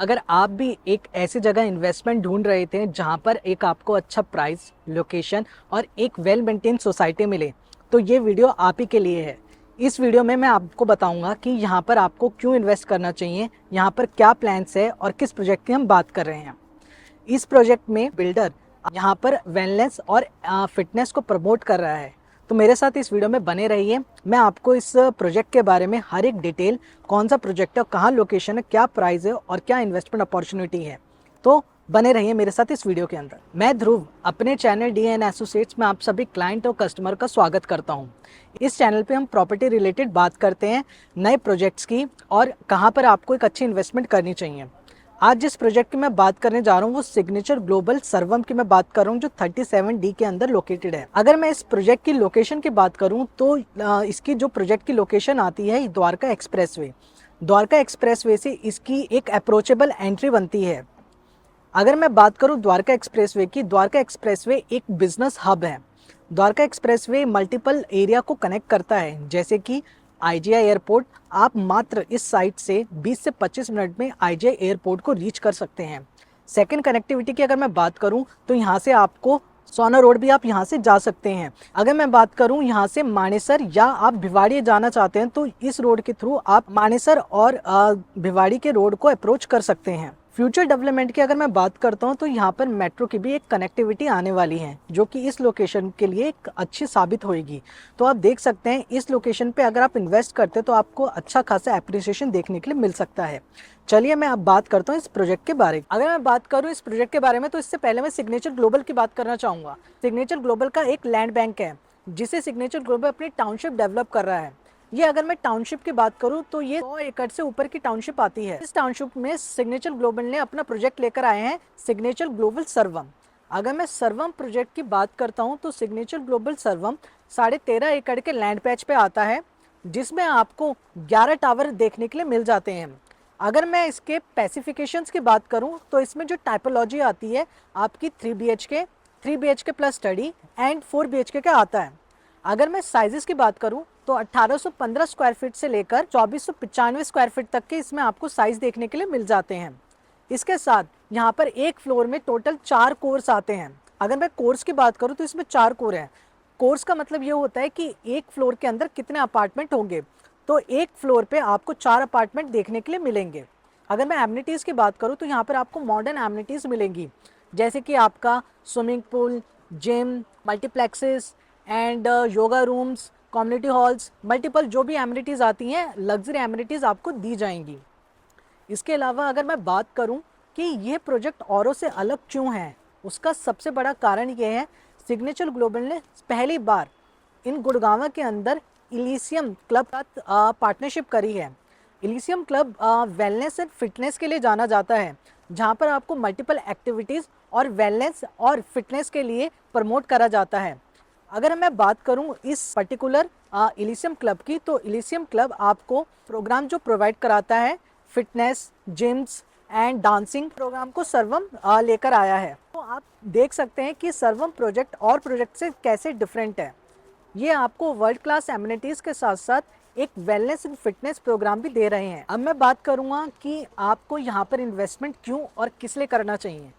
अगर आप भी एक ऐसी जगह इन्वेस्टमेंट ढूंढ रहे थे जहां पर एक आपको अच्छा प्राइस, लोकेशन और एक वेल मेंटेन सोसाइटी मिले, तो ये वीडियो आप ही के लिए है। इस वीडियो में मैं आपको बताऊंगा कि यहाँ पर आपको क्यों इन्वेस्ट करना चाहिए, यहाँ पर क्या प्लान्स है और किस प्रोजेक्ट की हम बात कर रहे हैं। इस प्रोजेक्ट में बिल्डर यहाँ पर वेलनेस और फिटनेस को प्रमोट कर रहा है। तो मेरे साथ इस वीडियो में बने रहिए। मैं आपको इस प्रोजेक्ट के बारे में हर एक डिटेल, कौन सा प्रोजेक्ट है, कहाँ लोकेशन है, क्या प्राइस है और क्या इन्वेस्टमेंट अपॉर्चुनिटी है, तो बने रहिए मेरे साथ इस वीडियो के अंदर। मैं ध्रुव अपने चैनल DN एसोसिएट्स में आप सभी क्लाइंट और कस्टमर का स्वागत करता हूं। इस चैनल पे हम प्रॉपर्टी रिलेटेड बात करते हैं, नए प्रोजेक्ट्स की और कहां पर आपको एक अच्छी इन्वेस्टमेंट करनी चाहिए। आज जिस प्रोजेक्ट की मैं बात करने जा रहा हूँ वो सिग्नेचर ग्लोबल सर्वम की मैं बात कर रहा हूँ, जो 37D के अंदर लोकेटेड है। अगर मैं इस प्रोजेक्ट की लोकेशन की बात करूँ तो इसकी जो प्रोजेक्ट की लोकेशन आती है द्वारका एक्सप्रेसवे। द्वारका एक्सप्रेसवे से इसकी एक अप्रोचेबल एंट्री बनती है। अगर मैं बात करूं द्वारका एक्सप्रेसवे की, द्वारका एक्सप्रेसवे एक बिजनेस हब है। द्वारका एक्सप्रेसवे मल्टीपल एरिया को कनेक्ट करता है, जैसे कि IGI एयरपोर्ट। आप मात्र इस साइट से 20 से 25 मिनट में IGI एयरपोर्ट को रीच कर सकते हैं। सेकंड कनेक्टिविटी की अगर मैं बात करूं तो यहाँ से आपको सोना रोड भी आप यहाँ से जा सकते हैं। अगर मैं बात करूं यहाँ से मानेसर या आप भिवाड़ी जाना चाहते हैं तो इस रोड के थ्रू आप मानेसर और भिवाड़ी के रोड को अप्रोच कर सकते हैं। फ्यूचर डेवलपमेंट की अगर मैं बात करता हूं तो यहाँ पर मेट्रो की भी एक कनेक्टिविटी आने वाली है, जो कि इस लोकेशन के लिए एक अच्छी साबित होगी। तो आप देख सकते हैं इस लोकेशन पे अगर आप इन्वेस्ट करते हैं तो आपको अच्छा खासा एप्रिसिएशन देखने के लिए मिल सकता है। चलिए मैं अब बात करता हूँ इस प्रोजेक्ट के बारे में। अगर मैं बात करूँ इस प्रोजेक्ट के बारे में तो इससे पहले मैं सिग्नेचर ग्लोबल की बात करना चाहूँगा। सिग्नेचर ग्लोबल का एक लैंड बैंक है जिसे सिग्नेचर ग्लोबल अपनी टाउनशिप डेवलप कर रहा है। ये अगर मैं टाउनशिप की बात करूं तो ये 100 एकड़ से ऊपर की टाउनशिप आती है। इस टाउनशिप में सिग्नेचर ग्लोबल ने अपना प्रोजेक्ट लेकर आए हैं, सिग्नेचर ग्लोबल सर्वम। अगर मैं सर्वम प्रोजेक्ट की बात करता हूं तो सिग्नेचर ग्लोबल सर्वम 13.5 एकड़ के लैंड पैच पे आता है, जिसमें आपको 11 टावर देखने के लिए मिल जाते हैं। अगर मैं इसके स्पेसिफिकेशंस की बात करूं तो इसमें जो टाइपोलॉजी आती है आपकी 3 BHK plus study and 4 BHK का आता है। अगर मैं साइजेस की बात करूं तो 1815 स्क्वायर फीट से लेकर 2495 स्क्वायर फीट तक के इसमें आपको साइज देखने के लिए मिल जाते हैं। इसके साथ यहाँ पर एक फ्लोर में टोटल 4 कोर्स आते हैं। अगर मैं कोर्स की बात करूँ तो इसमें 4 कोर हैं। कोर्स का मतलब ये होता है कि एक फ्लोर के अंदर कितने अपार्टमेंट होंगे, तो एक फ्लोर पे आपको 4 अपार्टमेंट देखने के लिए मिलेंगे। अगर मैं एमिनिटीज़ की बात करूँ तो यहाँ पर आपको मॉडर्न एमिनिटीज़ मिलेंगी, जैसे कि आपका swimming pool, gym, multiplexes and yoga rooms, community halls, multiple जो भी एमिनिटीज़ आती हैं, लग्जरी एमिनिटीज़ आपको दी जाएंगी। इसके अलावा अगर मैं बात करूं कि ये प्रोजेक्ट औरों से अलग क्यों है, उसका सबसे बड़ा कारण ये है सिग्नेचर ग्लोबल ने पहली बार इन गुड़गांव के अंदर इलीसियम क्लब का पार्टनरशिप करी है। इलीसियम क्लब वेलनेस एंड फिटनेस के लिए जाना जाता है, जहाँ पर आपको मल्टीपल एक्टिविटीज़ और वेलनेस और फिटनेस के लिए प्रमोट करा जाता है। अगर मैं बात करूं इस पर्टिकुलर इलीसियम क्लब की, तो इलीसियम क्लब आपको प्रोग्राम जो प्रोवाइड कराता है, fitness, gyms and dancing program को सर्वम लेकर आया है। तो आप देख सकते हैं कि सर्वम प्रोजेक्ट और प्रोजेक्ट से कैसे डिफरेंट है। ये आपको वर्ल्ड क्लास एमिनिटीज़ के साथ साथ एक वेलनेस एंड फिटनेस प्रोग्राम भी दे रहे हैं। अब मैं बात करूँगा कि आपको यहाँ पर इन्वेस्टमेंट क्यों और किस लिए करना चाहिए।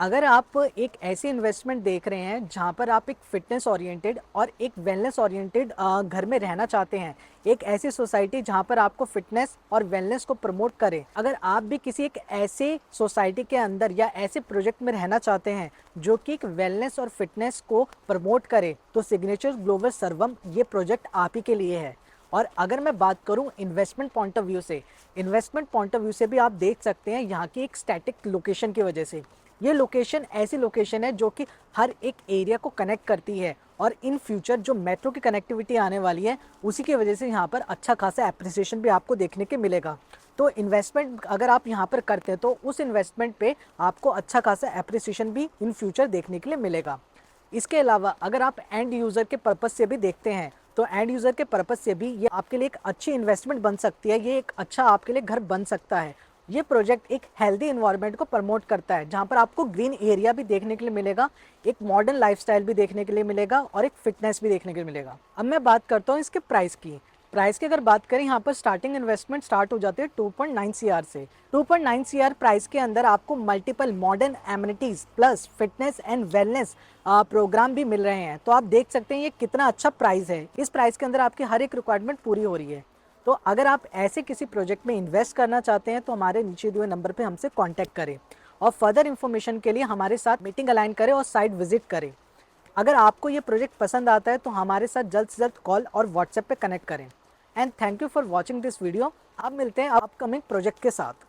अगर आप एक ऐसी इन्वेस्टमेंट देख रहे हैं जहाँ पर आप एक फिटनेस ओरिएंटेड और एक वेलनेस ओरिएंटेड घर में रहना चाहते हैं, एक ऐसी सोसाइटी जहाँ पर आपको फिटनेस और वेलनेस को प्रमोट करे, अगर आप भी किसी एक ऐसे सोसाइटी के अंदर या ऐसे प्रोजेक्ट में रहना चाहते हैं जो कि एक वेलनेस और फिटनेस को प्रमोट करे, तो सिग्नेचर ग्लोबल सर्वम ये प्रोजेक्ट आप ही के लिए है। और अगर मैं बात करूं इन्वेस्टमेंट पॉइंट ऑफ व्यू से, इन्वेस्टमेंट पॉइंट ऑफ व्यू से भी आप देख सकते हैं यहाँ की एक स्टैटिक लोकेशन की वजह से। ये लोकेशन ऐसी लोकेशन है जो कि हर एक एरिया को कनेक्ट करती है, और इन फ्यूचर जो मेट्रो की कनेक्टिविटी आने वाली है उसी की वजह से यहाँ पर अच्छा खासा एप्रिसिएशन भी आपको देखने के मिलेगा। तो इन्वेस्टमेंट अगर आप यहाँ पर करते हैं तो उस इन्वेस्टमेंट पे आपको अच्छा खासा एप्रिसिएशन भी इन फ्यूचर देखने के लिए मिलेगा। इसके अलावा अगर आप एंड यूज़र के पर्पज़ से भी देखते हैं तो एंड यूज़र के पर्पज़ से भी ये आपके लिए एक अच्छी इन्वेस्टमेंट बन सकती है, ये एक अच्छा आपके लिए घर बन सकता है। ये प्रोजेक्ट एक हेल्दी इन्वायरमेंट को प्रमोट करता है, जहाँ पर आपको ग्रीन एरिया भी देखने के लिए मिलेगा, एक मॉडर्न लाइफस्टाइल भी देखने के लिए मिलेगा और एक फिटनेस भी देखने के लिए मिलेगा। अब मैं बात करता हूँ इसके प्राइस की। प्राइस की अगर बात करें, यहाँ पर स्टार्टिंग इन्वेस्टमेंट स्टार्ट हो जाती है 2.9 CR से। 2.9 CR प्राइस के अंदर आपको multiple modern amenities plus fitness and wellness program भी मिल रहे हैं। तो आप देख सकते हैं ये कितना अच्छा प्राइस है। इस प्राइस के अंदर आपकी हर एक रिक्वायरमेंट पूरी हो रही है। तो अगर आप ऐसे किसी प्रोजेक्ट में इन्वेस्ट करना चाहते हैं तो हमारे नीचे दिए हुए नंबर पर हमसे कॉन्टैक्ट करें और फर्दर इन्फॉर्मेशन के लिए हमारे साथ मीटिंग अलाइन करें और साइट विजिट करें। अगर आपको ये प्रोजेक्ट पसंद आता है तो हमारे साथ जल्द से जल्द कॉल और व्हाट्सएप पे कनेक्ट करें। And thank you for watching this video. अब मिलते हैं अपकमिंग प्रोजेक्ट के साथ।